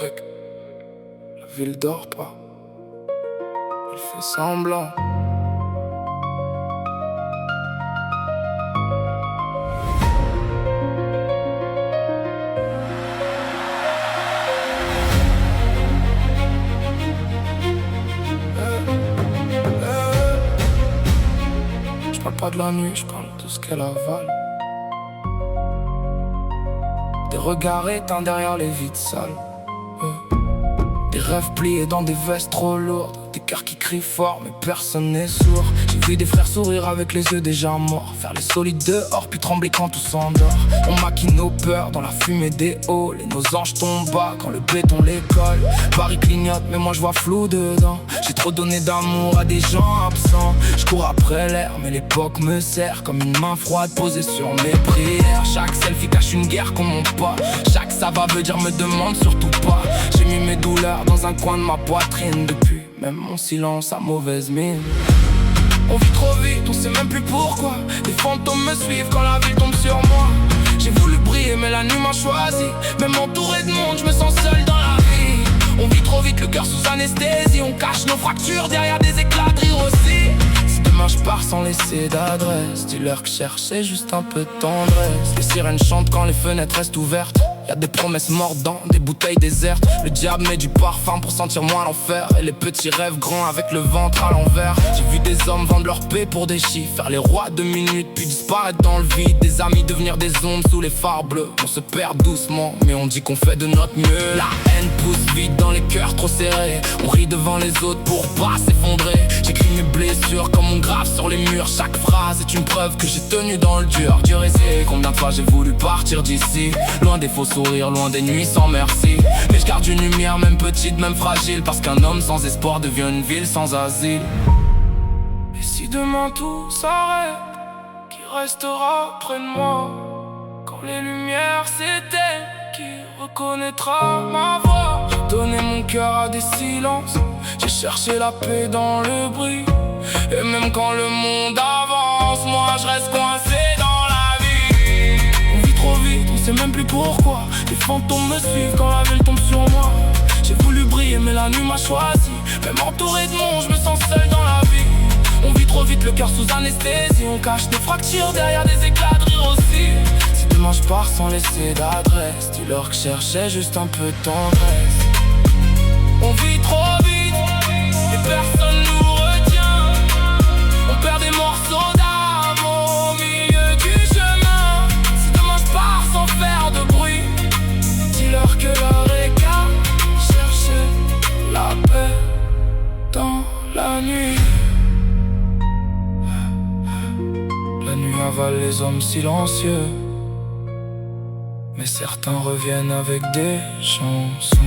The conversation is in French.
Rec, la ville dort pas, elle fait semblant. Je parle pas de la nuit, je parle de ce qu'elle avale. Des regards éteints derrière les vides sales. Des rêves pliés dans des vestes trop lourdes. Des cœurs qui crient fort mais personne n'est sourd. J'ai vu des frères sourire avec les yeux déjà morts, faire les solides dehors puis trembler quand tout s'endort. On maquille nos peurs dans la fumée des halls, et nos anges tombent bas quand le béton les colle. Paris clignote mais moi je vois flou dedans. J'ai trop donné d'amour à des gens absents. Je cours après l'air mais l'époque me serre comme une main froide posée sur mes prières. Chaque selfie cache une guerre qu'on monte pas. Chaque ça va veut dire me demande surtout pas. J'ai mis mes douleurs dans un coin de ma poitrine. Depuis même mon silence a mauvaise mine. On vit trop vite, on sait même plus pourquoi. Des fantômes me suivent quand la ville tombe sur moi. J'ai voulu briller mais la nuit m'a choisi. Même entouré de monde, je me sens seul dans la vie. On vit trop vite, le cœur sous anesthésie. On cache nos fractures derrière des éclats de rire aussi. Si demain je pars sans laisser d'adresse, dis-leur que chercher juste un peu de tendresse. Les sirènes chantent quand les fenêtres restent ouvertes. Y'a des promesses mordantes, des bouteilles désertes. Le diable met du parfum pour sentir moins l'enfer. Et les petits rêves grands avec le ventre à l'envers. J'ai vu des hommes vendre leur paix pour des chiffres, faire les rois 2 minutes puis disparaître dans le vide. Des amis devenir des ombres sous les phares bleus. On se perd doucement mais on dit qu'on fait de notre mieux. La haine pousse vite dans les cœurs trop serrés. On rit devant les autres pour pas s'effondrer. J'écris mes blessures comme on grave sur les murs. Chaque phrase est une preuve que j'ai tenu dans le dur. Dieu sait combien de fois j'ai voulu partir d'ici, loin des faux sourire, loin des nuits sans merci. Mais je garde une lumière, même petite, même fragile, parce qu'un homme sans espoir devient une ville sans asile. Et si demain tout s'arrête, qui restera près de moi? Quand les lumières s'éteignent, qui reconnaîtra ma voix? J'ai donné mon cœur à des silences, j'ai cherché la paix dans le bruit. Et même quand le monde avance, moi je reste coincé dans la vie. On vit trop vite, on sait même plus pourquoi. Les fantômes me suivent quand la ville tombe sur moi. J'ai voulu briller mais la nuit m'a choisi. Même entouré de monde, je me sens seul dans la vie. On vit trop vite, le cœur sous anesthésie. On cache des fractures derrière des éclats de rire aussi. Si demain je pars sans laisser d'adresse, dis-leur que je cherchais juste un peu de tendresse. On vit trop vite et personne nous retient. On perd des morceaux d'âme au milieu du chemin. Si demain je pars sans faire de bruit, dis-leur que l'heure est qu'à chercher la paix dans la nuit. La nuit avale les hommes silencieux, mais certains reviennent avec des chansons.